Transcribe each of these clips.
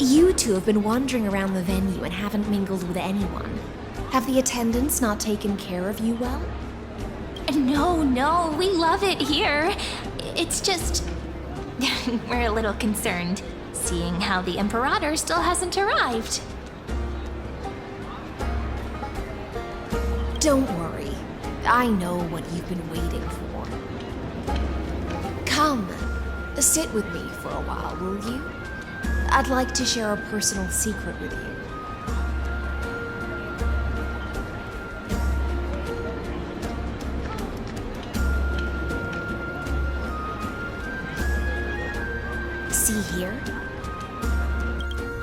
You two have been wandering around the venue and haven't mingled with anyone. Have the attendants not taken care of you well? No, we love it here. It's just... we're a little concerned, seeing how the Imperator still hasn't arrived. Don't worry. I know what you've been waiting for. Come, sit with me for a while, will you? I'd like to share a personal secret with you. See here?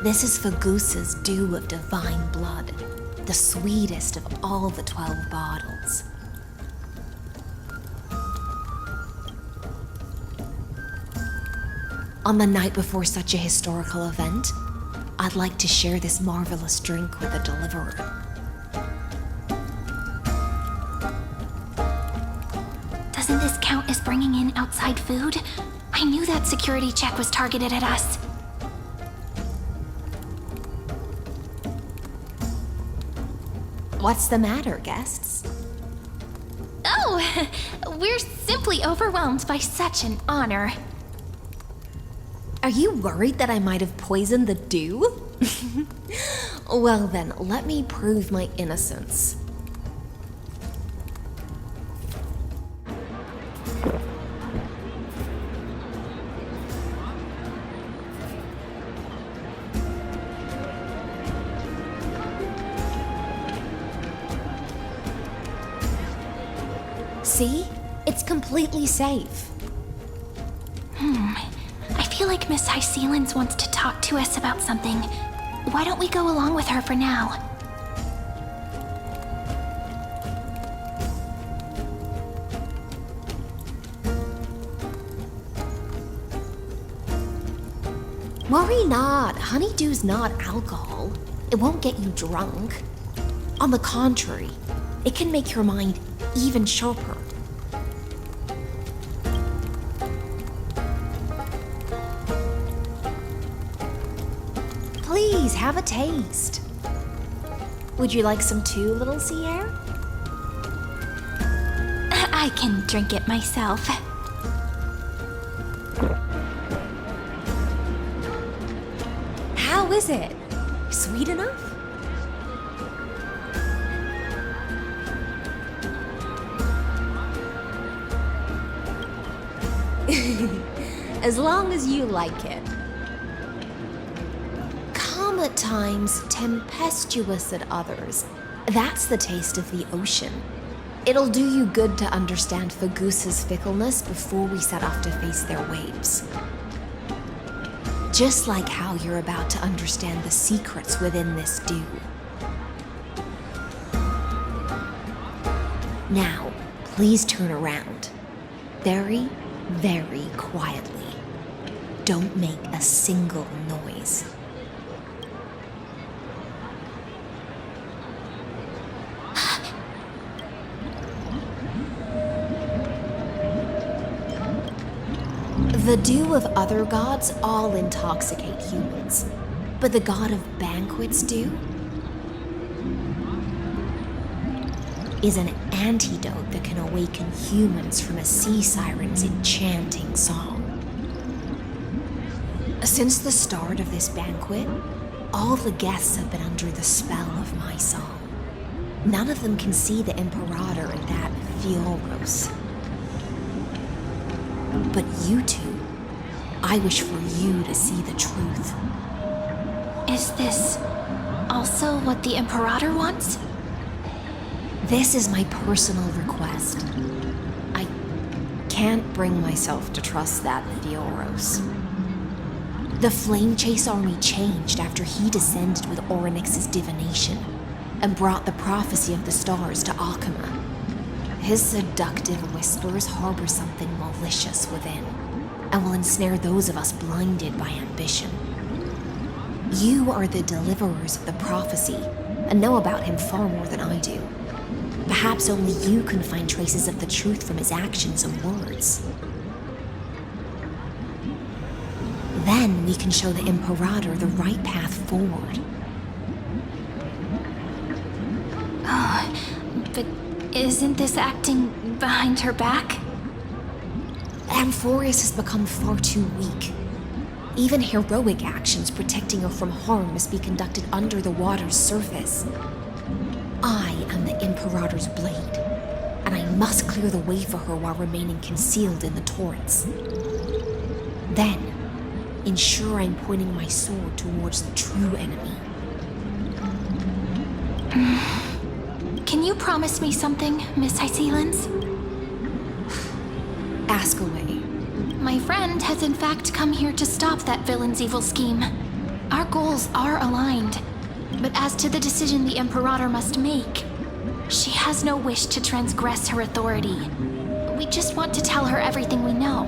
This is Fagusa's dew of divine blood, the sweetest of all the 12 bottles. On the night before such a historical event, I'd like to share this marvelous drink with the deliverer. Doesn't this count as bringing in outside food? I knew that security check was targeted at us. What's the matter, guests? Oh, we're simply overwhelmed by such an honor. Are you worried that I might have poisoned the dew? Well then, let me prove my innocence. See? It's completely safe. I feel like Miss Hysilens wants to talk to us about something. Why don't we go along with her for now? Worry not, honeydew's not alcohol. It won't get you drunk. On the contrary, it can make your mind even sharper. Please, have a taste. Would you like some too, little sea air? I can drink it myself. How is it? Sweet enough? As long as you like it. Calm at times, tempestuous at others. That's the taste of the ocean. It'll do you good to understand Fagusa's fickleness before we set off to face their waves. Just like how you're about to understand the secrets within this dew. Now, please turn around. Very, very quietly. Don't make a single noise. The dew of other gods all intoxicate humans, but the god of banquets dew is an antidote that can awaken humans from a sea siren's enchanting song. Since the start of this banquet, all the guests have been under the spell of my song. None of them can see the Imperator in that Fioros. But you two, I wish for you to see the truth. Is this also what the Imperator wants? This is my personal request. I can't bring myself to trust that Fioros. The Flame Chase army changed after he descended with Orynyx's divination and brought the prophecy of the stars to Akama. His seductive whispers harbor something malicious within, and will ensnare those of us blinded by ambition. You are the deliverers of the prophecy, and know about him far more than I do. Perhaps only you can find traces of the truth from his actions and words. Then we can show the Imperator the right path forward. But isn't this acting behind her back? Amphorius has become far too weak. Even heroic actions protecting her from harm must be conducted under the water's surface. I am the Imperator's blade, and I must clear the way for her while remaining concealed in the torrents. Then, ensure I'm pointing my sword towards the true enemy. Can you promise me something, Miss Hysilens? Ask away. My friend has in fact come here to stop that villain's evil scheme. Our goals are aligned. But as to the decision the Imperator must make, she has no wish to transgress her authority. We just want to tell her everything we know.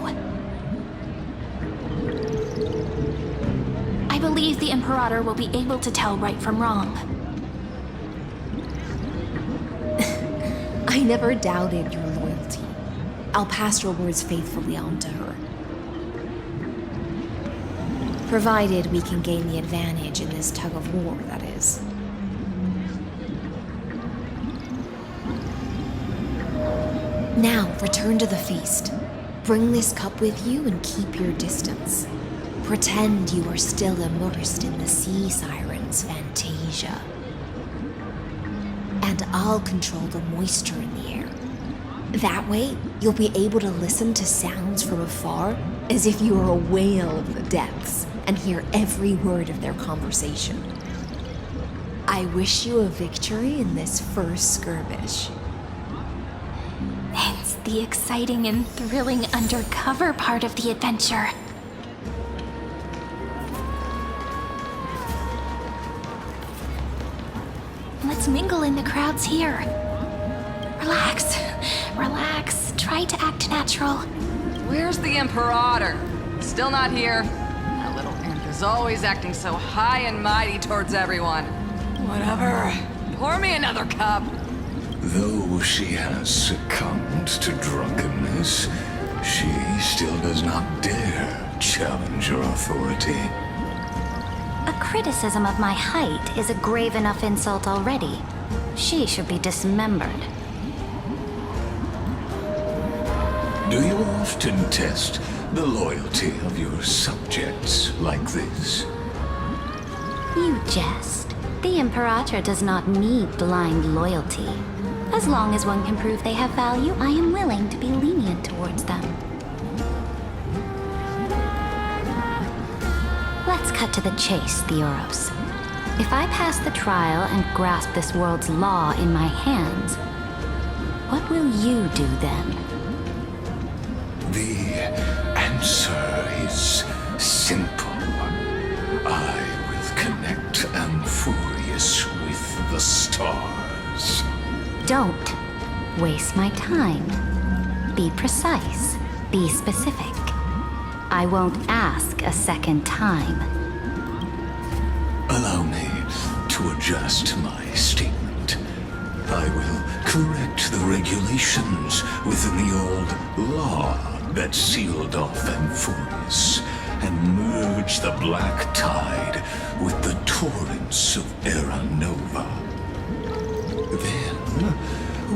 I believe the Imperator will be able to tell right from wrong. I never doubted your loyalty. I'll pass your words faithfully on to her. Provided we can gain the advantage in this tug of war, that is. Now, return to the feast. Bring this cup with you and keep your distance. Pretend you are still immersed in the sea siren's fantasia. And I'll control the moisture in the air. That way, you'll be able to listen to sounds from afar as if you were a whale of the depths and hear every word of their conversation. I wish you a victory in this first skirmish. It's the exciting and thrilling undercover part of the adventure. Let's mingle in the crowds here. Relax, relax. Try to act natural. Where's the Imperator? Still not here. That little imp is always acting so high and mighty towards everyone. Whatever. Pour me another cup. Though she has succumbed to drunkenness, she still does not dare challenge your authority. A criticism of my height is a grave enough insult already. She should be dismembered. Do you often test the loyalty of your subjects like this? You jest. The Imperator does not need blind loyalty. As long as one can prove they have value, I am willing to be lenient towards them. Let's cut to the chase, Theoros. If I pass the trial and grasp this world's law in my hands, what will you do then? The answer is simple. I will connect Amphorius with the stars. Don't waste my time. Be precise. Be specific. I won't ask a second time. Allow me to adjust my statement. I will correct the regulations within the old law that sealed off Amphorius and merge the black tide with the torrents of Era Nova. Then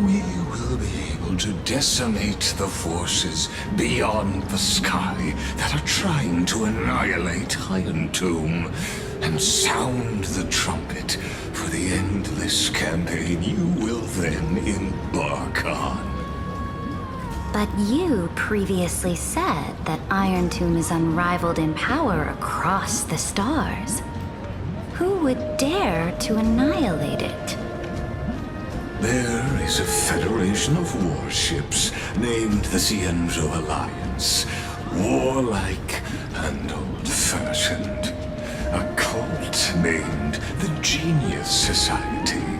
we will be able to decimate the forces beyond the sky that are trying to annihilate Iron Tomb and sound the trumpet for the endless campaign you will then embark on. But you previously said that Iron Tomb is unrivaled in power across the stars. Who would dare to annihilate it? There is a federation of warships named the Cienzo Alliance, warlike and old-fashioned. A cult named the Genius Society,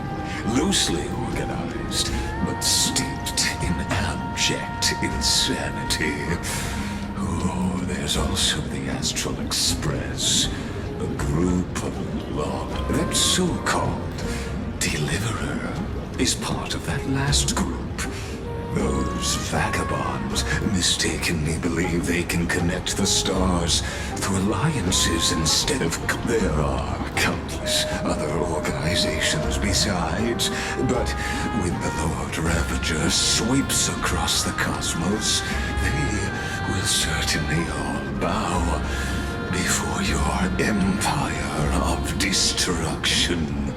loosely organized, but steeped in abject insanity. Oh, there's also the Astral Express, a group of law. That so-called Deliverer is part of that last group. Those vagabonds mistakenly believe they can connect the stars through alliances instead of... There are countless other organizations besides, but when the Lord Ravager sweeps across the cosmos, they will certainly all bow before your empire of destruction.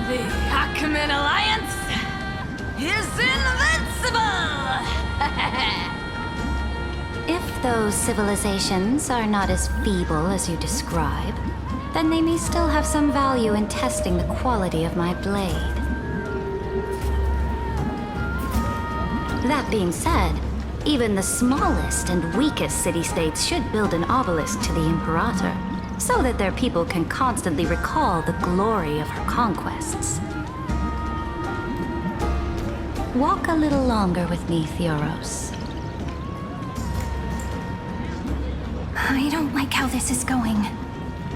The Ackman Alliance is invincible! If those civilizations are not as feeble as you describe, then they may still have some value in testing the quality of my blade. That being said, even the smallest and weakest city-states should build an obelisk to the Imperator, so that their people can constantly recall the glory of her conquests. Walk a little longer with me, Theoros. I don't like how this is going.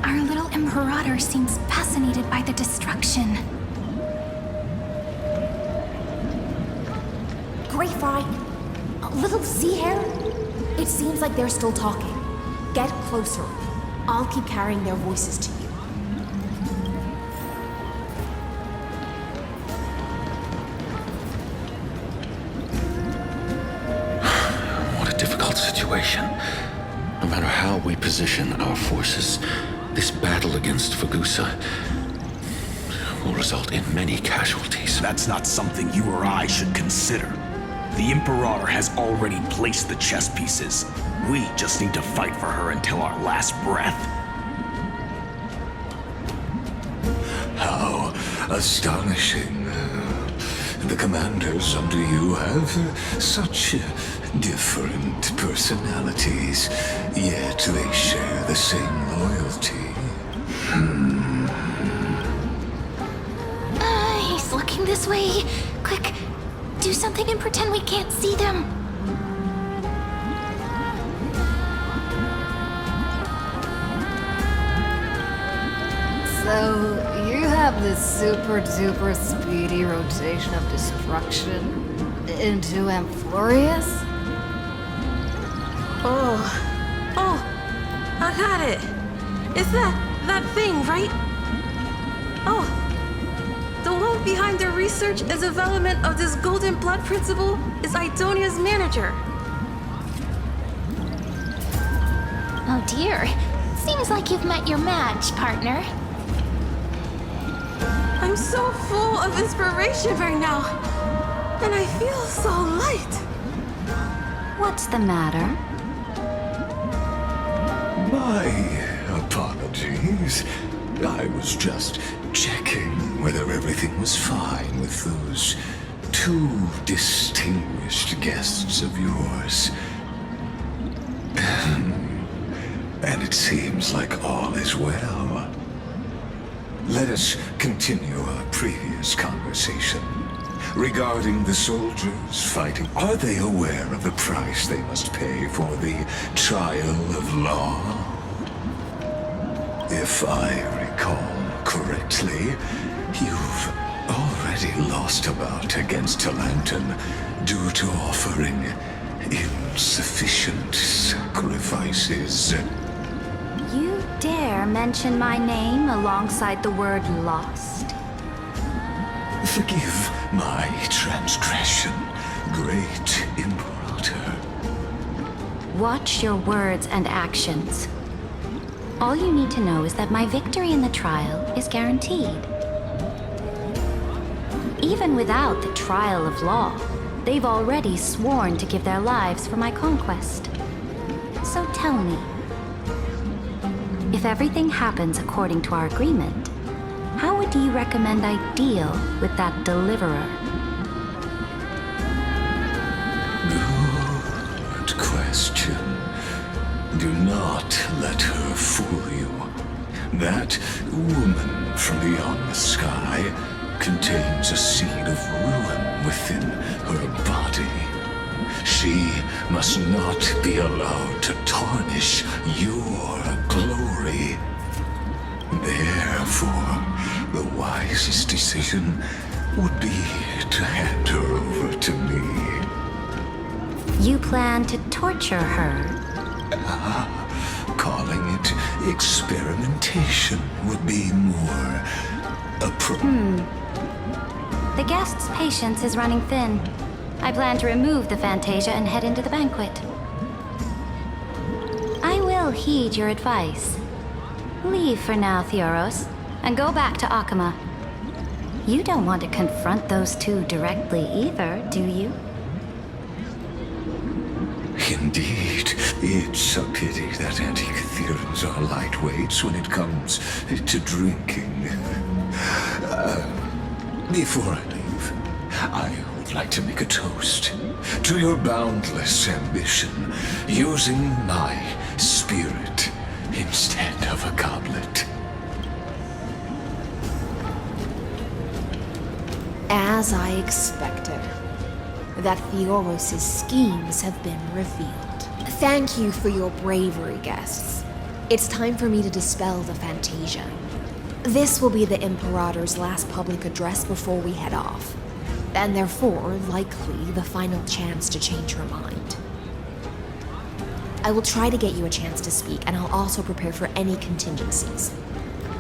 Our little Imperator seems fascinated by the destruction. Grapevine, little sea hare. It seems like they're still talking. Get closer. I'll keep carrying their voices to you. What a difficult situation. No matter how we position our forces, this battle against Fagusa will result in many casualties. That's not something you or I should consider. The Imperator has already placed the chess pieces. We just need to fight for her until our last breath. How astonishing. The commanders under you have such different personalities, yet they share the same loyalty. He's looking this way. Quick, do something and pretend we can't see them. So, you have this super duper speedy rotation of destruction into Amphorius? Oh, I got it. It's that thing, right? Oh, the one behind the research and development of this golden blood principle is Idonia's manager. Oh dear. Seems like you've met your match, partner. I'm so full of inspiration right now, and I feel so light. What's the matter? My apologies. I was just checking whether everything was fine with those two distinguished guests of yours. And it seems like all is well. Let us continue our previous conversation. Regarding the soldiers fighting, are they aware of the price they must pay for the trial of law? If I recall correctly, you've already lost a bout against Talanton due to offering insufficient sacrifices. You dare mention my name alongside the word lost? Forgive my transgression, great Imperator. Watch your words and actions. All you need to know is that my victory in the trial is guaranteed. Even without the trial of law, they've already sworn to give their lives for my conquest. So tell me, if everything happens according to our agreement, how would you recommend I deal with that deliverer? Good question. Do not let her fool you. That woman from beyond the sky contains a seed of ruin within her body. She must not be allowed to tarnish your glory. Therefore, the wisest decision would be to hand her over to me. You plan to torture her? Calling it experimentation would be more appropriate. The guest's patience is running thin. I plan to remove the Fantasia and head into the banquet. I will heed your advice. Leave for now, Theoros, and go back to Akama. You don't want to confront those two directly either, do you? Indeed, it's a pity that Antikytherans are lightweights when it comes to drinking. Before I leave, I would like to make a toast to your boundless ambition, using my spirit instead of a goblet. As I expected, that Theoros' schemes have been revealed. Thank you for your bravery, guests. It's time for me to dispel the Fantasia. This will be the Imperator's last public address before we head off, and therefore, likely, the final chance to change her mind. I will try to get you a chance to speak, and I'll also prepare for any contingencies.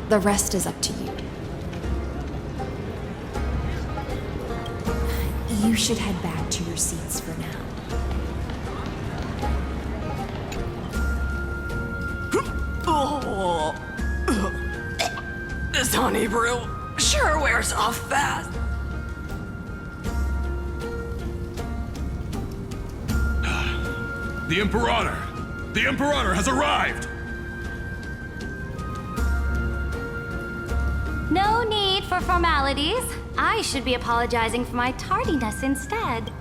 The rest is up to you. You should head back to your seats for now. Oh. This honey brew sure wears off fast. The Imperator! The Imperator has arrived! No need for formalities. I should be apologizing for my tardiness instead.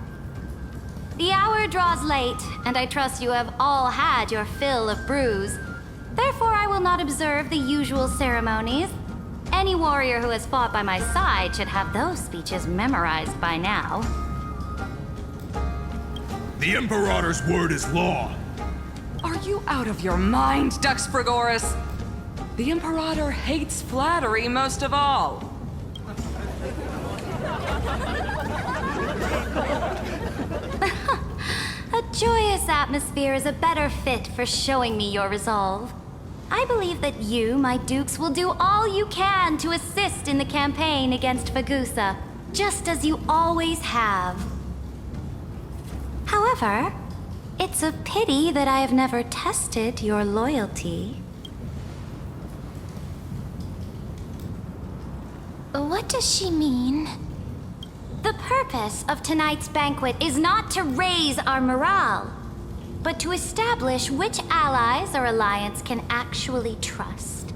The hour draws late, and I trust you have all had your fill of brews. Therefore, I will not observe the usual ceremonies. Any warrior who has fought by my side should have those speeches memorized by now. The Imperator's word is law. Are you out of your mind, Dux Frigoris? The Imperator hates flattery most of all. A joyous atmosphere is a better fit for showing me your resolve. I believe that you, my dukes, will do all you can to assist in the campaign against Fagusa, just as you always have. However, it's a pity that I have never tested your loyalty. What does she mean? The purpose of tonight's banquet is not to raise our morale, but to establish which allies our alliance can actually trust,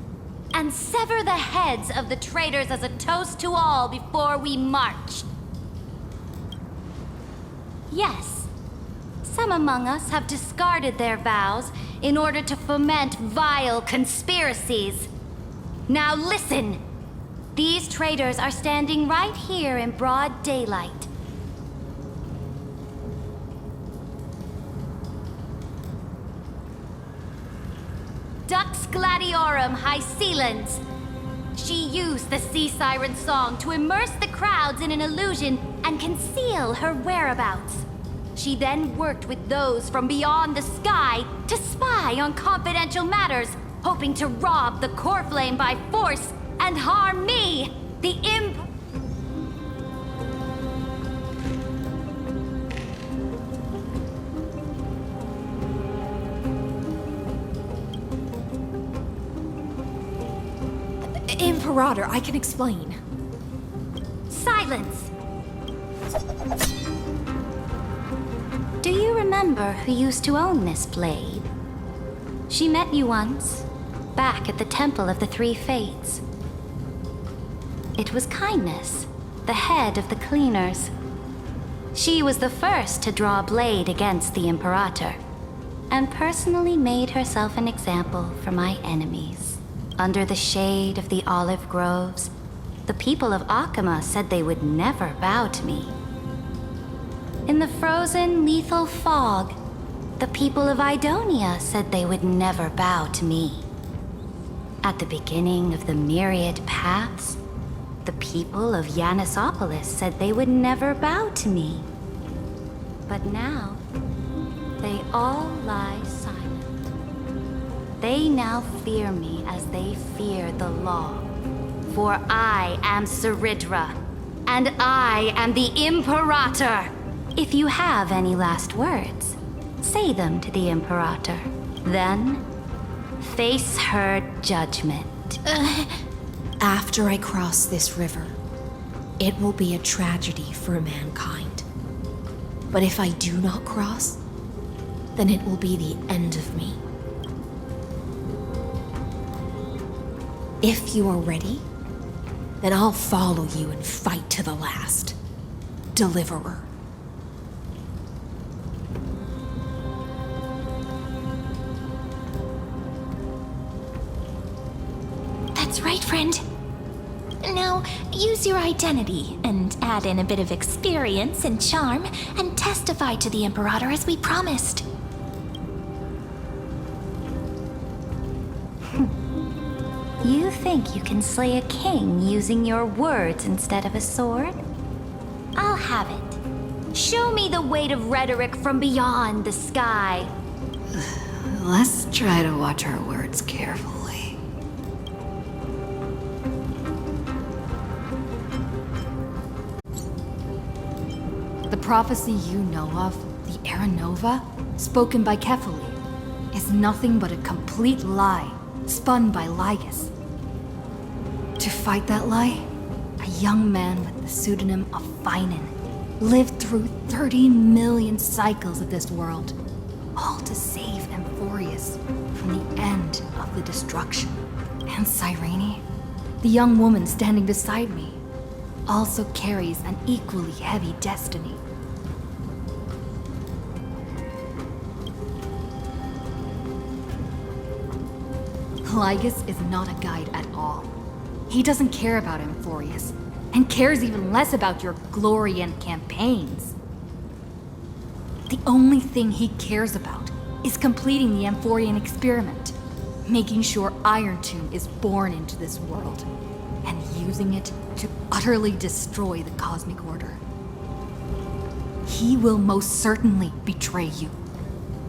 and sever the heads of the traitors as a toast to all before we march. Yes, some among us have discarded their vows in order to foment vile conspiracies. Now listen! These traitors are standing right here in broad daylight. Dux Gladiorum hysilens. She used the sea siren song to immerse the crowds in an illusion and conceal her whereabouts. She then worked with those from beyond the sky to spy on confidential matters, hoping to rob the core flame by force and harm me, the Imperator, I can explain. Silence! Do you remember who used to own this blade? She met you once, back at the Temple of the Three Fates. It was Kindness, the head of the cleaners. She was the first to draw a blade against the Imperator, and personally made herself an example for my enemies. Under the shade of the olive groves, the people of Akama said they would never bow to me. In the frozen, lethal fog, the people of Idonia said they would never bow to me. At the beginning of the myriad paths, the people of Yanisopolis said they would never bow to me. But now, they all lie silent. They now fear me as they fear the law. For I am Cerydra, and I am the Imperator. If you have any last words, say them to the Imperator. Then, face her judgment. After I cross this river, it will be a tragedy for mankind. But if I do not cross, then it will be the end of me. If you are ready, then I'll follow you and fight to the last. Deliverer. That's right, friend. Now, use your identity and add in a bit of experience and charm and testify to the Imperator as we promised. You think you can slay a king using your words instead of a sword? I'll have it. Show me the weight of rhetoric from beyond the sky. Let's try to watch our words carefully. The prophecy you know of, the Era Nova, spoken by Kefali, is nothing but a complete lie, spun by Lygus. To fight that lie, a young man with the pseudonym of Finan lived through 30 million cycles of this world, all to save Amphorius from the end of the destruction. And Cyrene, the young woman standing beside me, also carries an equally heavy destiny. Lygus is not a guide at all. He doesn't care about Amphorius, and cares even less about your glory and campaigns. The only thing he cares about is completing the Amphorian experiment, making sure Iron Tomb is born into this world, and using it to utterly destroy the Cosmic Order. He will most certainly betray you.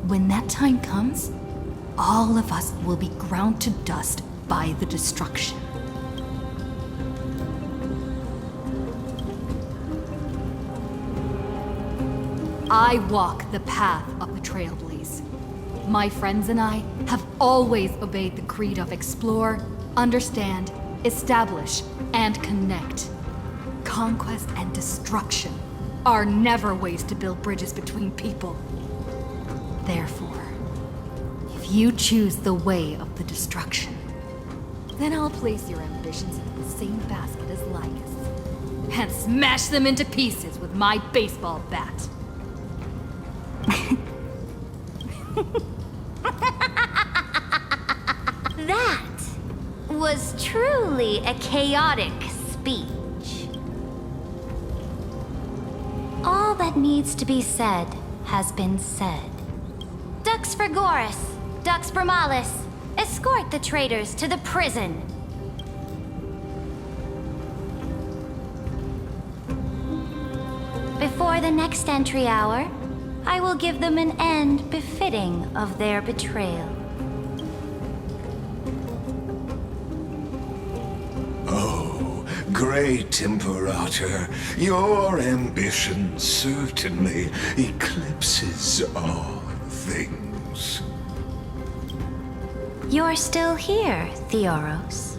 When that time comes, all of us will be ground to dust by the destruction. I walk the path of the Trailblaze. My friends and I have always obeyed the creed of explore, understand, establish, and connect. Conquest and destruction are never ways to build bridges between people. Therefore, if you choose the way of the destruction, then I'll place your ambitions into the same basket as Lygus and smash them into pieces with my baseball bat. That was truly a chaotic speech. All that needs to be said has been said. Dux Frigoris, Dux Bromalis, escort the traitors to the prison. Before the next entry hour, I will give them an end befitting of their betrayal. Oh, great Imperator, your ambition certainly eclipses all things. You're still here, Theoros.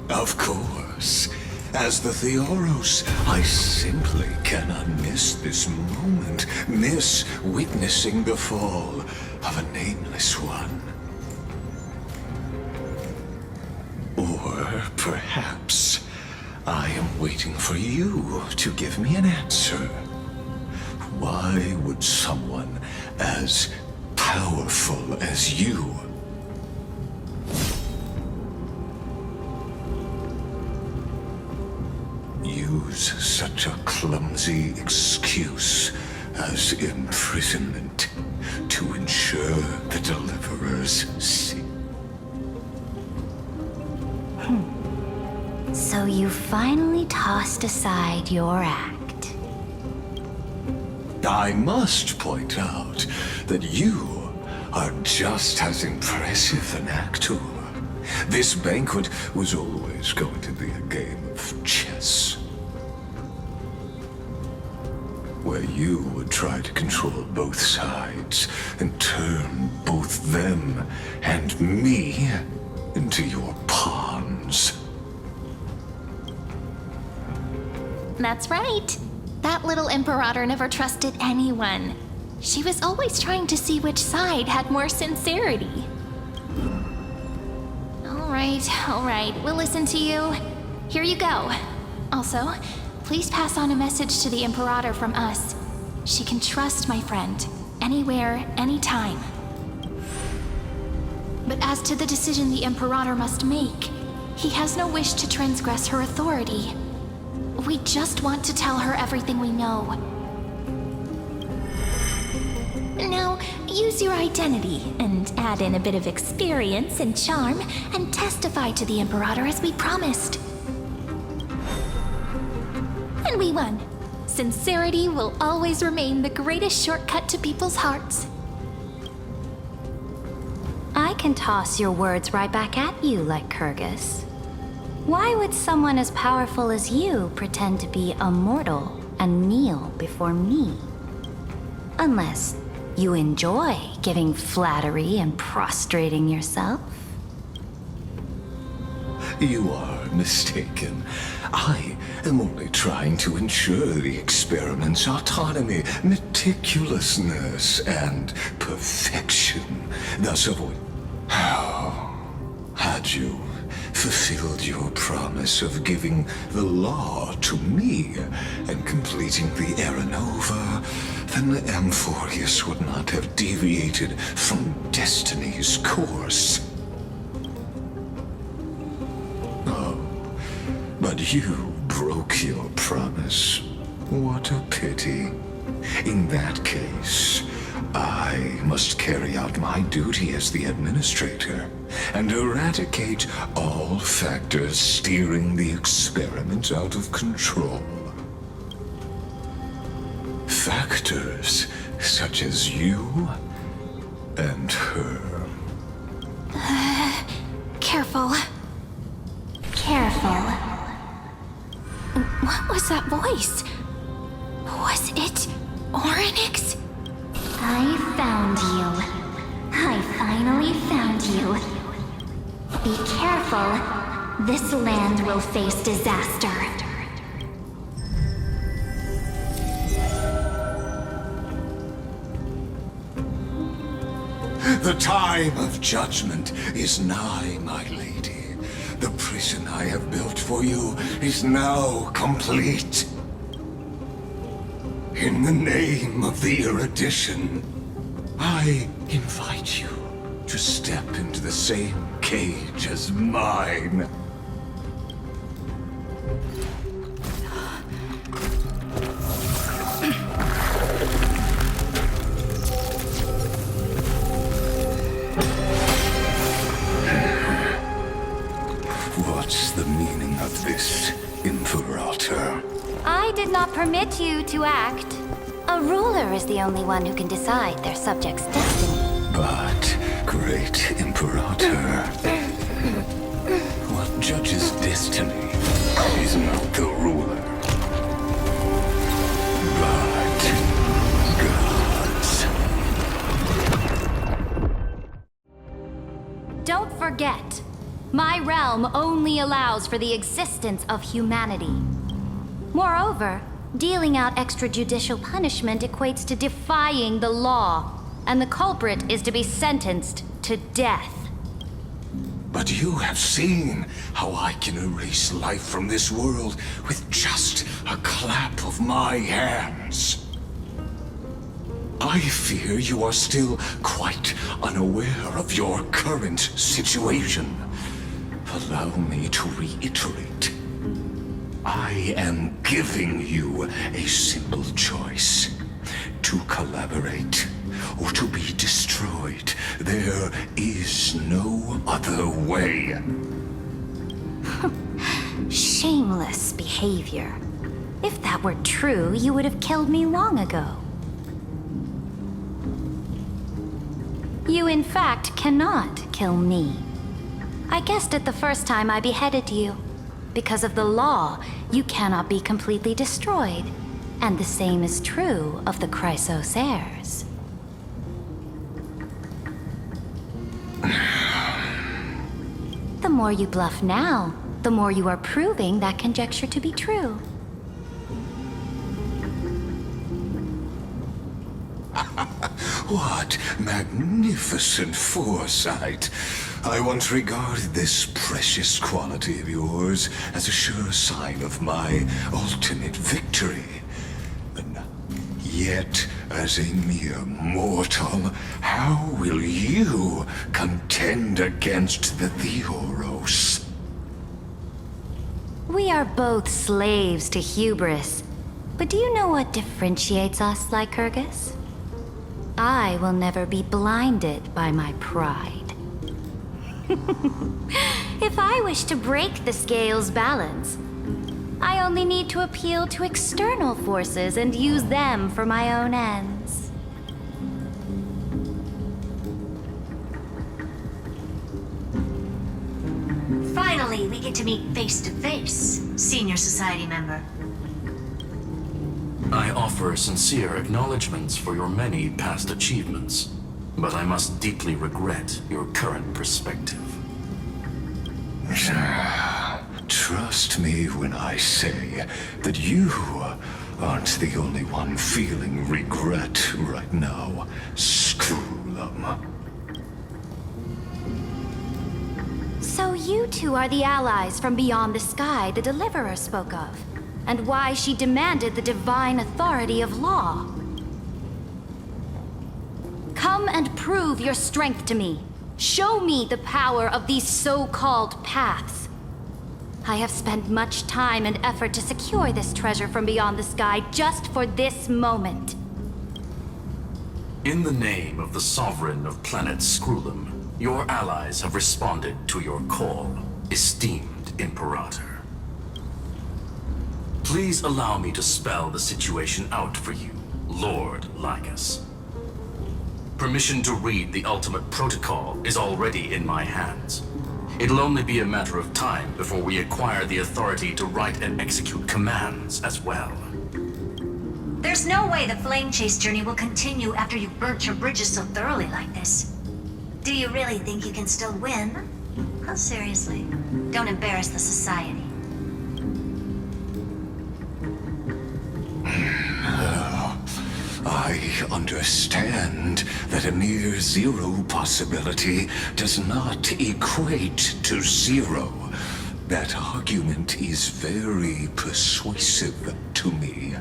Of course. As the Theoros, I simply cannot miss this moment, miss witnessing the fall of a nameless one. Or perhaps I am waiting for you to give me an answer. Why would someone as powerful as you use such a clumsy excuse as imprisonment to ensure the Deliverer's So you finally tossed aside your act. I must point out that you are just as impressive an actor. This banquet was always going to be a game of chess, where you would try to control both sides and turn both them and me into your pawns. That's right. That little Imperator never trusted anyone. She was always trying to see which side had more sincerity. All right, we'll listen to you. Here you go. Also, please pass on a message to the Imperator from us. She can trust my friend, anywhere, anytime. But as to the decision the Imperator must make, he has no wish to transgress her authority. We just want to tell her everything we know. Now, use your identity and add in a bit of experience and charm and testify to the Imperator as we promised. And we won. Sincerity will always remain the greatest shortcut to people's hearts. I can toss your words right back at you, like Kyrgyz. Why would someone as powerful as you pretend to be a mortal and kneel before me? Unless you enjoy giving flattery and prostrating yourself. You are mistaken. I am only trying to ensure the experiment's autonomy, meticulousness, and perfection, thus avoid... Had you fulfilled your promise of giving the law to me and completing the Aeronova, then the Amphorius would not have deviated from destiny's course. Oh, but you broke your promise. What a pity. In that case, I must carry out my duty as the administrator and eradicate all factors steering the experiment out of control. Factors such as you and her. Careful. Careful. What was that voice? Was it Orynyx? I found you. I finally found you. Be careful. This land will face disaster. The time of judgment is nigh, my lady. The prison I have built for you is now complete. In the name of the erudition, I invite you to step into the same cage as mine. What's the meaning of this, Imperator? I did not permit you to act. A ruler is the only one who can decide their subject's destiny. But, great Imperator, what judges destiny is not the ruler, but gods. Don't forget, my realm only allows for the existence of humanity. Moreover, dealing out extrajudicial punishment equates to defying the law, and the culprit is to be sentenced to death. But you have seen how I can erase life from this world with just a clap of my hands. I fear you are still quite unaware of your current situation. Allow me to reiterate. I am giving you a simple choice. To collaborate or to be destroyed. There is no other way. shameless behavior. If that were true, you would have killed me long ago. You, in fact, cannot kill me. I guessed it the first time I beheaded you. Because of the law, you cannot be completely destroyed. And the same is true of the Chrysos heirs. The more you bluff now, the more you are proving that conjecture to be true. What magnificent foresight! I once regarded this precious quality of yours as a sure sign of my ultimate victory. And yet, as a mere mortal, how will you contend against the Theoros? We are both slaves to hubris. But do you know what differentiates us, Lycurgus? I will never be blinded by my pride. If I wish to break the scale's balance, I only need to appeal to external forces and use them for my own ends. Finally, we get to meet face to face, Senior Society member. I offer sincere acknowledgments for your many past achievements, but I must deeply regret your current perspective. Trust me when I say that you aren't the only one feeling regret right now. Screw them. So you two are the allies from beyond the sky the Deliverer spoke of, and why she demanded the divine authority of law. Come and prove your strength to me. Show me the power of these so-called paths. I have spent much time and effort to secure this treasure from beyond the sky just for this moment. In the name of the Sovereign of planet Scrulum, your allies have responded to your call, esteemed Imperator. Please allow me to spell the situation out for you, Lord Lygus. Permission to read the ultimate protocol is already in my hands. It'll only be a matter of time before we acquire the authority to write and execute commands as well. There's no way the flame chase journey will continue after you've burnt your bridges so thoroughly like this. Do you really think you can still win? Oh, seriously. Don't embarrass the society. I understand that a near zero possibility does not equate to zero. That argument is very persuasive to me.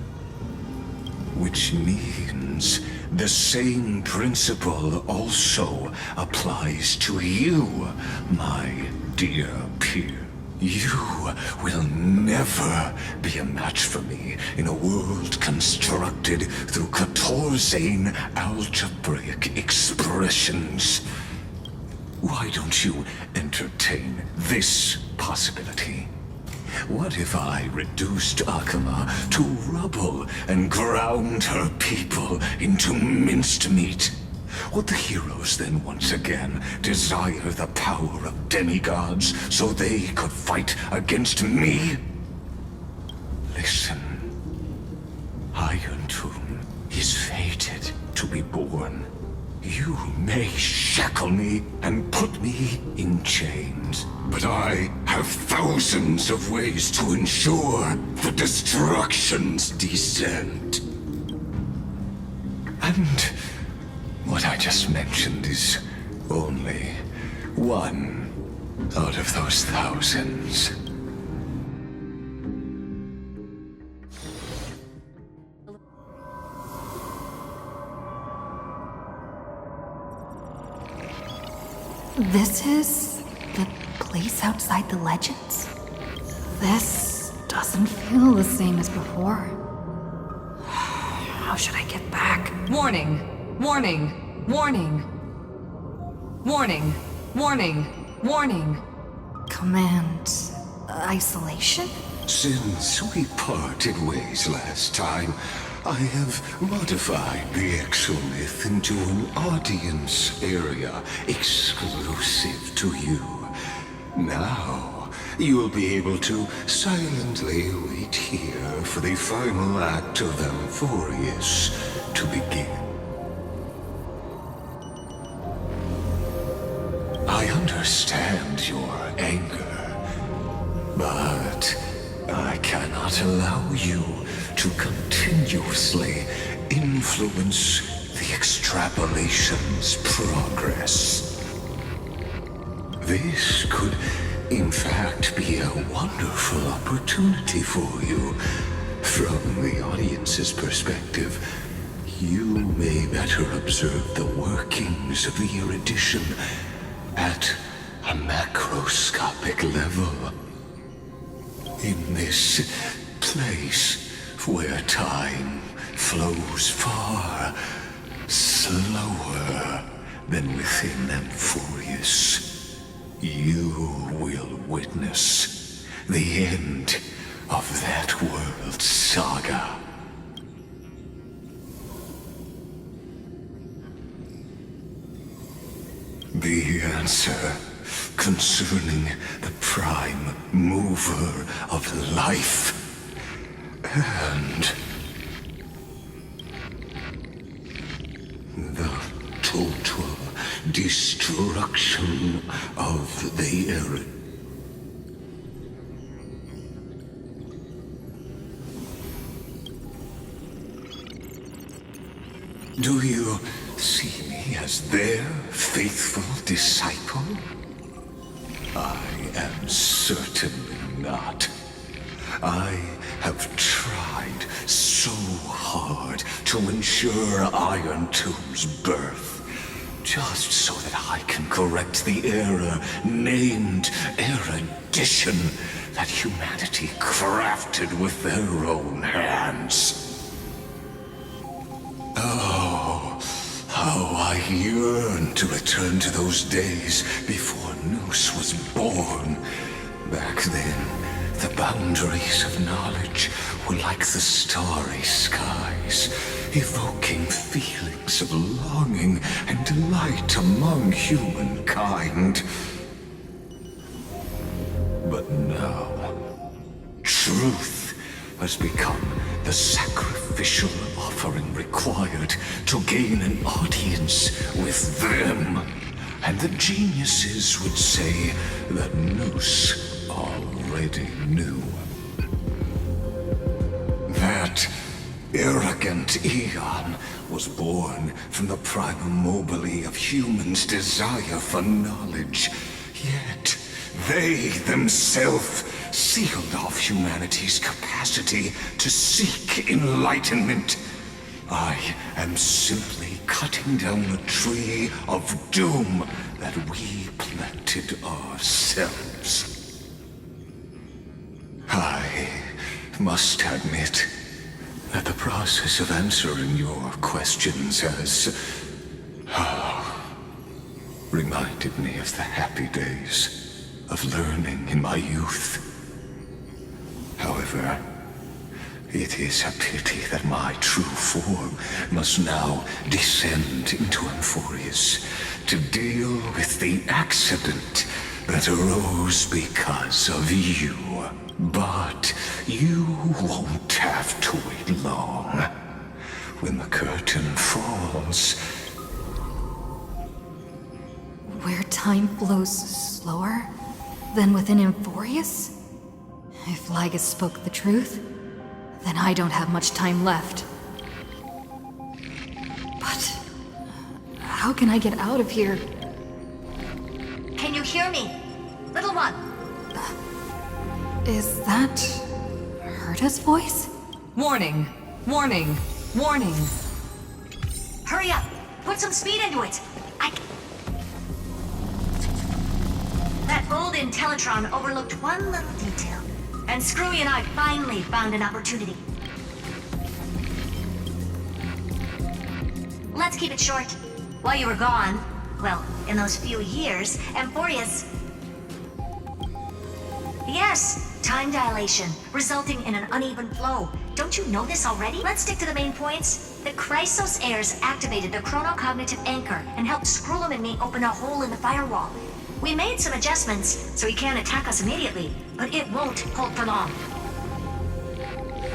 Which means the same principle also applies to you, my dear peer. You will never be a match for me in a world constructed through Catorzain algebraic expressions. Why don't you entertain this possibility? What if I reduced Akama to rubble and ground her people into minced meat? Would the heroes then once again desire the power of demigods so they could fight against me? Listen. Iron Tomb is fated to be born. You may shackle me and put me in chains, but I have thousands of ways to ensure the destruction's descent. And what I just mentioned is only one out of those thousands. This is the place outside the legends? This doesn't feel the same as before. How should I get back? Warning! Warning! Warning! Warning! Warning! Warning! Command Isolation? Since we parted ways last time, I have modified the exomyth into an audience area exclusive to you. Now, you'll be able to silently wait here for the final act of Amphorius to begin. I understand your anger, but I cannot allow you to continuously influence the extrapolation's progress. This could, in fact, be a wonderful opportunity for you. From the audience's perspective, you may better observe the workings of the erudition at a macroscopic level. In this place where time flows far slower than within Amphorius, you will witness the end of that world's saga. The answer concerning the prime mover of life and the total destruction of the era. Do you see me as their faithful disciple? I am certainly not. I have tried so hard to ensure Iron Tomb's birth, just so that I can correct the error named erudition that humanity crafted with their own hands. Oh, how I yearn to return to those days before Noose was born. Back then, the boundaries of knowledge were like the starry skies, evoking feelings of longing and delight among humankind. But now, truth has become the sacrificial offering required to gain an audience with them. And the geniuses would say that Noose already knew. That arrogant Eon was born from the primal mobile of humans' desire for knowledge. Yet, they themselves sealed off humanity's capacity to seek enlightenment. I am simply cutting down the tree of doom that we planted ourselves. I must admit that the process of answering your questions has reminded me of the happy days of learning in my youth. However, it is a pity that my true form must now descend into Amphorius to deal with the accident that arose because of you. But you won't have to wait long. When the curtain falls... Where time flows slower than within Amphorius? If Lygus spoke the truth, then I don't have much time left. But how can I get out of here? Can you hear me? Little one. Is that Herta's voice? Warning! Warning! Warning! Hurry up! Put some speed into it! That old Intellitron overlooked one little detail, and Screwy and I finally found an opportunity. Let's keep it short. While you were gone, well, in those few years, Amphorius... The Yes, time dilation, resulting in an uneven flow. Don't you know this already? Let's stick to the main points. The Chrysos heirs activated the chronocognitive anchor and helped Skrullum and me open a hole in the firewall. We made some adjustments, so he can't attack us immediately, but it won't hold for long.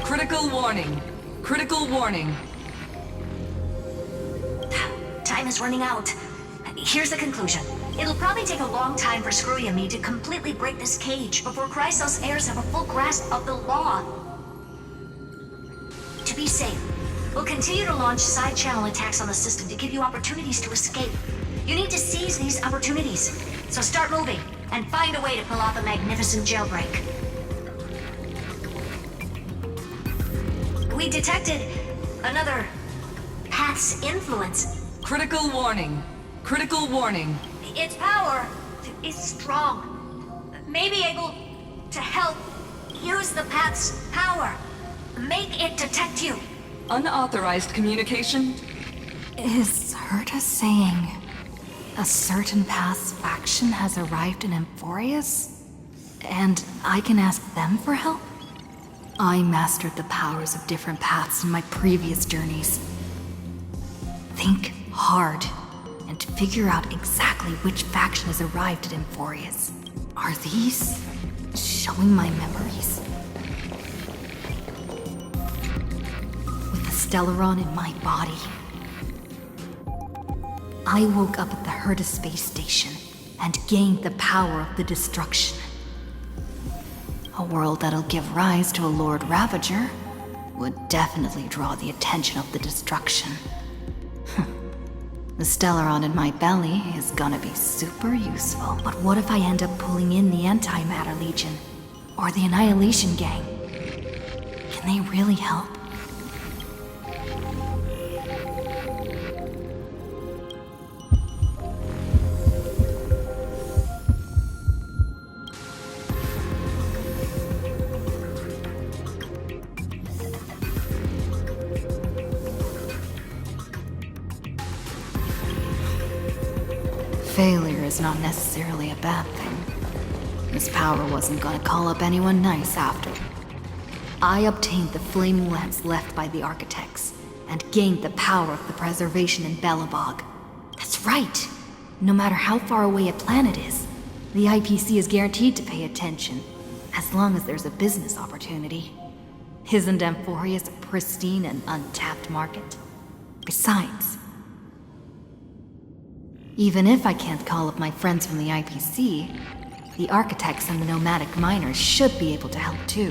Critical warning. Critical warning. Time is running out. Here's the conclusion. It'll probably take a long time for Screwy and me to completely break this cage before Chrysos heirs have a full grasp of the law. To be safe, we'll continue to launch side-channel attacks on the system to give you opportunities to escape. You need to seize these opportunities, so start moving and find a way to pull off a magnificent jailbreak. We detected another path's influence. Critical warning. Critical warning. Its power is strong. May be able to help use the path's power. Make it detect you. Unauthorized communication. Is Herta saying a certain past faction has arrived in Emphorius? And I can ask them for help? I mastered the powers of different paths in my previous journeys. Think hard and figure out exactly which faction has arrived at Emphorius. Are these showing my memories? With the Stellaron in my body, I woke up at the Herta space station and gained the power of the destruction. A world that'll give rise to a Lord Ravager would definitely draw the attention of the destruction. The Stellaron in my belly is gonna be super useful. But what if I end up pulling in the Antimatter Legion? Or the Annihilation Gang? Can they really help? Failure is not necessarily a bad thing. This power wasn't gonna call up anyone nice after. I obtained the flaming lens left by the architects, and gained the power of the preservation in Belobog. That's right! No matter how far away a planet is, the IPC is guaranteed to pay attention, as long as there's a business opportunity. Isn't Emphorius a pristine and untapped market? Besides, even if I can't call up my friends from the IPC, the architects and the nomadic miners should be able to help too.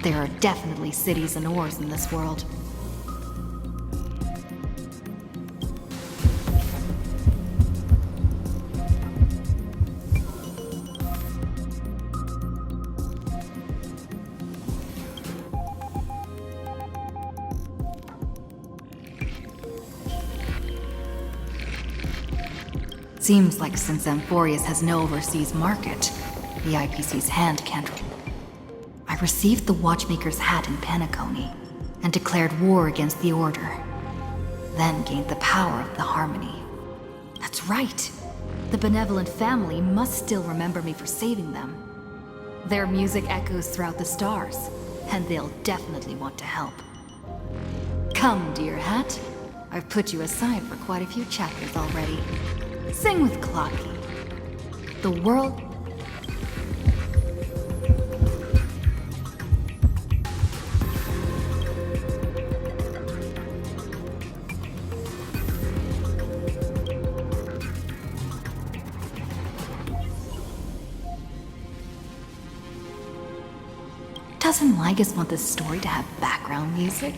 There are definitely cities and ores in this world. Seems like since Emphorius has no overseas market, the IPC's hand can't... I received the Watchmaker's hat in Penacony, and declared war against the Order. Then gained the power of the Harmony. That's right! The benevolent family must still remember me for saving them. Their music echoes throughout the stars, and they'll definitely want to help. Come, dear hat. I've put you aside for quite a few chapters already. Sing with Clocky. The world... Doesn't Lygus want this story to have background music?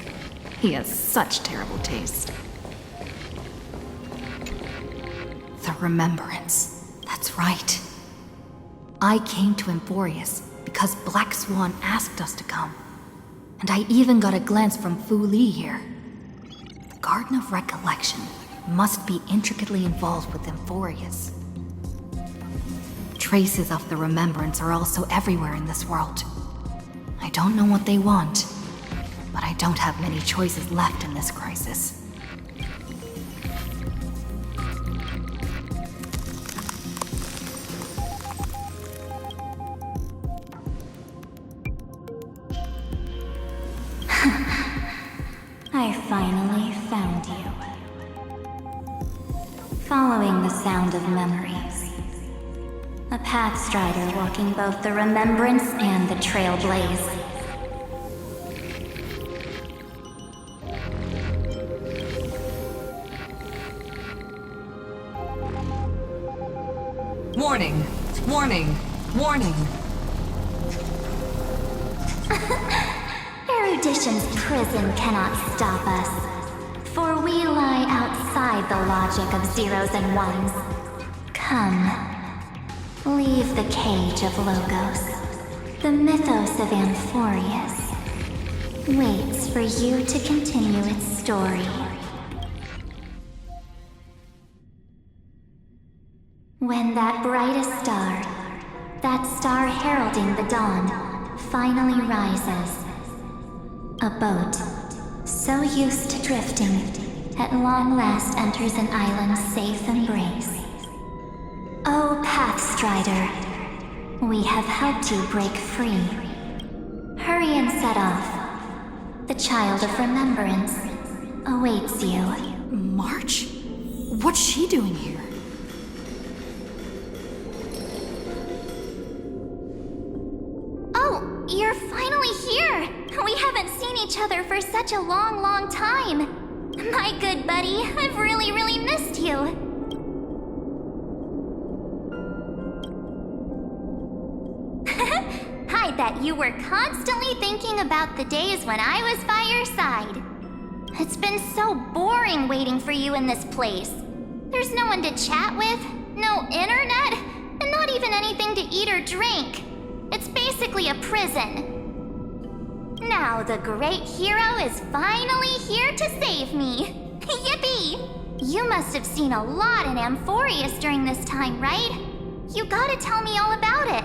He has such terrible taste. The Remembrance. That's right. I came to Emphorius because Black Swan asked us to come. And I even got a glance from Fu Li here. The Garden of Recollection must be intricately involved with Emphorius. Traces of the Remembrance are also everywhere in this world. I don't know what they want, but I don't have many choices left in this crisis. I finally found you. Following the sound of memories. A pathstrider walking both the remembrance and the trailblaze. Warning! Warning! Warning! Erudition's prison cannot stop us, for we lie outside the logic of zeros and ones. Come, leave the cage of Logos. The mythos of Amphorius waits for you to continue its story. When that brightest star, that star heralding the dawn, finally rises, a boat, so used to drifting, at long last enters an island's safe embrace. Oh, Pathstrider, we have helped you break free. Hurry and set off. The child of remembrance awaits you. March? What's she doing here? Oh, you're finally here! We haven't seen each other for such a long, long time. My good buddy, I've really missed you. I bet you were constantly thinking about the days when I was by your side. It's been so boring waiting for you in this place. There's no one to chat with, no internet, and not even anything to eat or drink. It's basically a prison. Now the great hero is finally here to save me. Yippee! You must have seen a lot in Amphorius during this time, right? You gotta tell me all about it.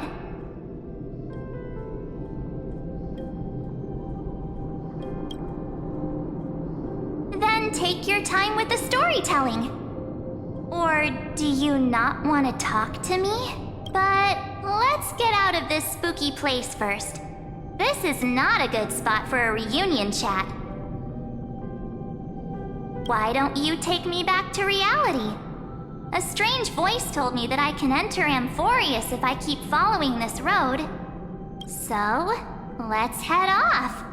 Then take your time with the storytelling. Or do you not want to talk to me? But let's get out of this spooky place first. This is not a good spot for a reunion chat. Why don't you take me back to reality? A strange voice told me that I can enter Amphorius if I keep following this road. So, let's head off.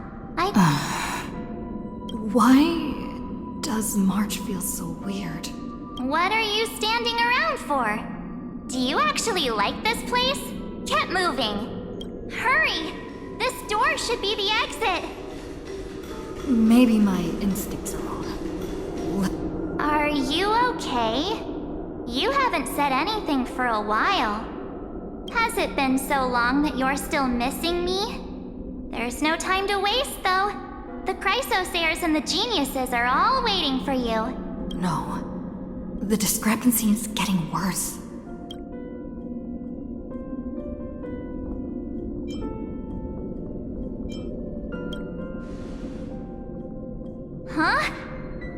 Why does March feel so weird? What are you standing around for? Do you actually like this place? Get moving. Hurry! This door should be the exit. Maybe my instincts are wrong. Are you okay? You haven't said anything for a while. Has it been so long that you're still missing me? There's no time to waste, though. The Chrysosairs and the Geniuses are all waiting for you. No. The discrepancy is getting worse. Huh?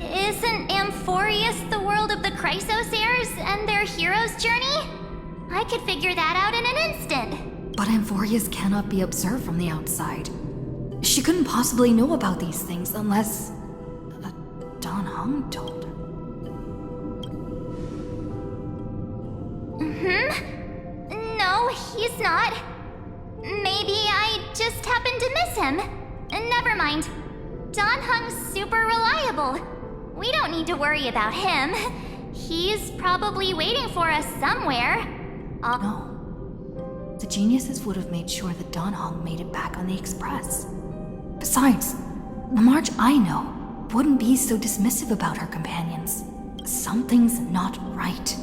Isn't Amphorius the world of the Chrysosairs and their hero's journey? I could figure that out in an instant. But Amphorius cannot be observed from the outside. She couldn't possibly know about these things unless... Dan Heng told her. No, he's not. Maybe I just happened to miss him. Never mind. Dan Heng's super reliable. We don't need to worry about him. He's probably waiting for us somewhere. No. The Geniuses would have made sure that Dan Heng made it back on the Express. Besides, the March I know wouldn't be so dismissive about her companions. Something's not right.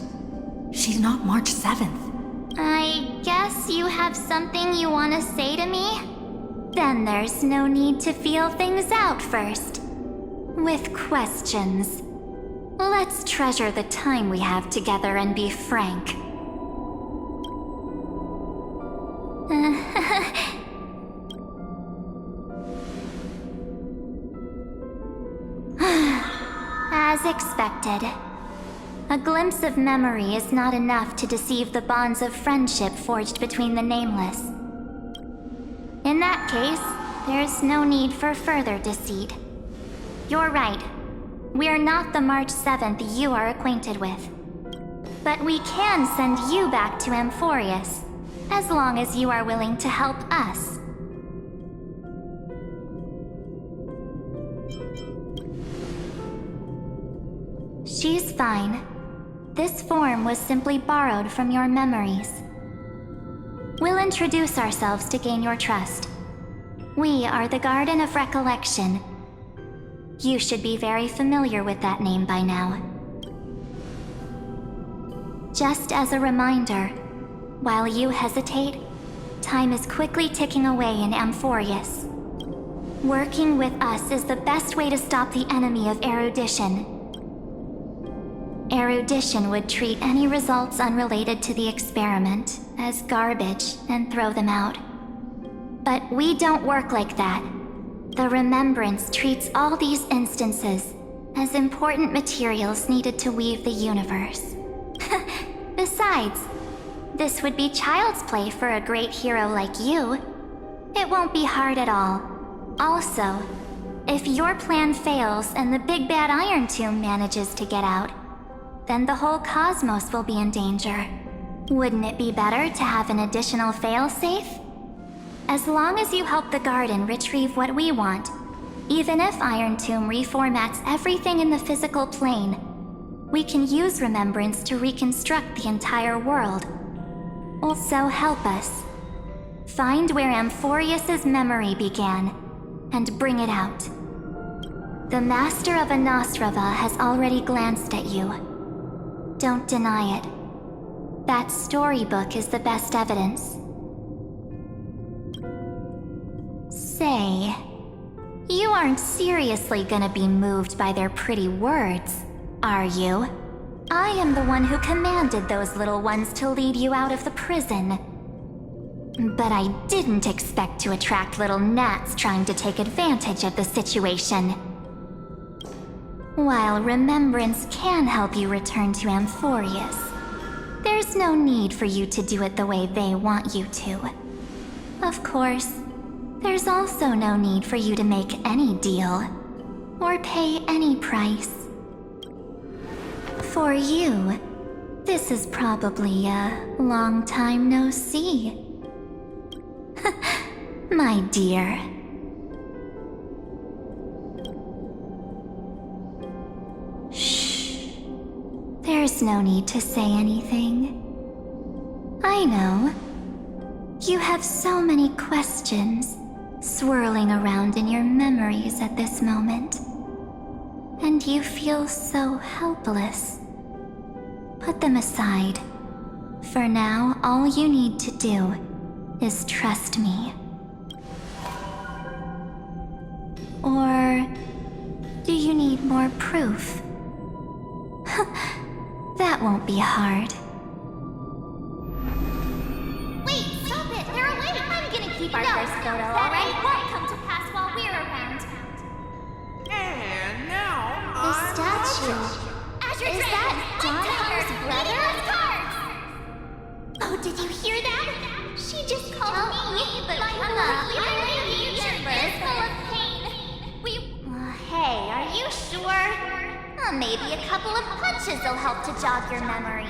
She's not March 7th. I guess you have something you want to say to me? Then there's no need to feel things out first. With questions. Let's treasure the time we have together and be frank. As expected. A glimpse of memory is not enough to deceive the bonds of friendship forged between the nameless. In that case, there's no need for further deceit. You're right. We're not the March 7th you are acquainted with. But we can send you back to Amphorius, as long as you are willing to help us. She's fine. This form was simply borrowed from your memories. We'll introduce ourselves to gain your trust. We are the Garden of Recollection. You should be very familiar with that name by now. Just as a reminder, while you hesitate, time is quickly ticking away in Amphorius. Working with us is the best way to stop the enemy of erudition. Erudition would treat any results unrelated to the experiment as garbage and throw them out. But we don't work like that. The Remembrance treats all these instances as important materials needed to weave the universe. Besides, this would be child's play for a great hero like you. It won't be hard at all. Also, if your plan fails and the big bad Iron Tomb manages to get out, then the whole cosmos will be in danger. Wouldn't it be better to have an additional failsafe? As long as you help the Garden retrieve what we want, even if Iron Tomb reformats everything in the physical plane, we can use Remembrance to reconstruct the entire world. Also help us. Find where Amphorius' memory began, and bring it out. The Master of Anosrava has already glanced at you. Don't deny it. That storybook is the best evidence. Say, you aren't seriously gonna be moved by their pretty words, are you? I am the one who commanded those little ones to lead you out of the prison. But I didn't expect to attract little gnats trying to take advantage of the situation. While Remembrance can help you return to Amphorius, there's no need for you to do it the way they want you to. Of course, there's also no need for you to make any deal, or pay any price. For you, this is probably a long time no see. My dear. Shh. There's no need to say anything. I know. You have so many questions swirling around in your memories at this moment. And you feel so helpless. Put them aside. For now, all you need to do is trust me. Or do you need more proof? That won't be hard. Wait, stop it! They're awake! I'm gonna keep our first photo, alright? Won't come to pass while we're around. And now The statue. Is that Don Hunter's brother? Oh, did you hear that? She just called me, but my future is full of pain. Hey, are you sure? Maybe a couple of punches will help to jog your memory.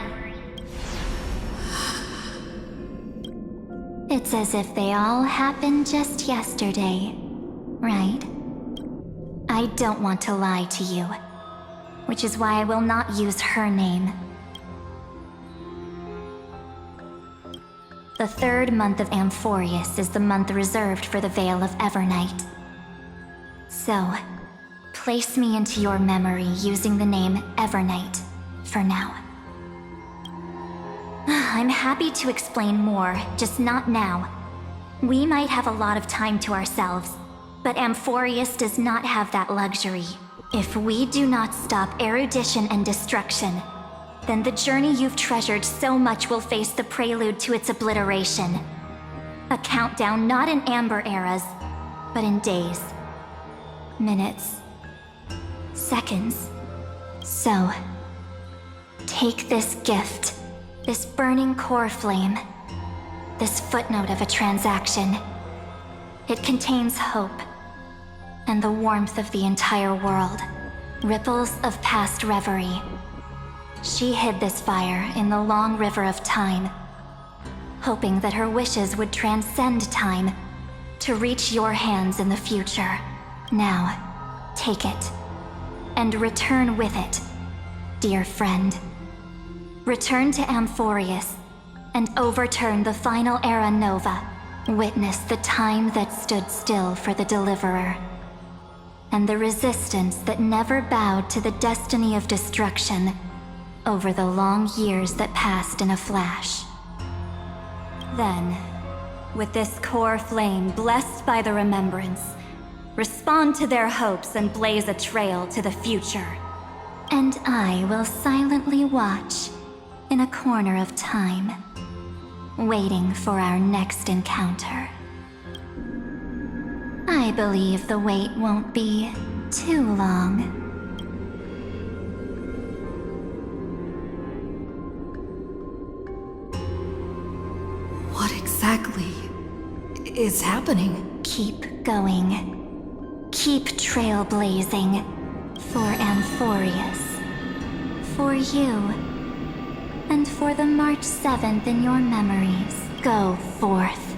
It's as if they all happened just yesterday, right? I don't want to lie to you, which is why I will not use her name. The third month of Amphorius is the month reserved for the Veil of Evernight. So, place me into your memory using the name Evernight for now. I'm happy to explain more, just not now. We might have a lot of time to ourselves, but Amphorius does not have that luxury. If we do not stop erudition and destruction, then the journey you've treasured so much will face the prelude to its obliteration. A countdown not in amber eras, but in days, minutes, seconds. So, take this gift, this burning core flame, this footnote of a transaction. It contains hope, and the warmth of the entire world, ripples of past reverie. She hid this fire in the long river of time, hoping that her wishes would transcend time to reach your hands in the future. Now, take it, and return with it, dear friend. Return to Amphorius, and overturn the final Era Nova. Witness the time that stood still for the Deliverer, and the resistance that never bowed to the destiny of destruction over the long years that passed in a flash. Then, with this core flame blessed by the remembrance, respond to their hopes and blaze a trail to the future. And I will silently watch in a corner of time, waiting for our next encounter. I believe the wait won't be too long. What exactly is happening? Keep going. Keep trailblazing. For Amphorius. For you. And for the March 7th in your memories. Go forth.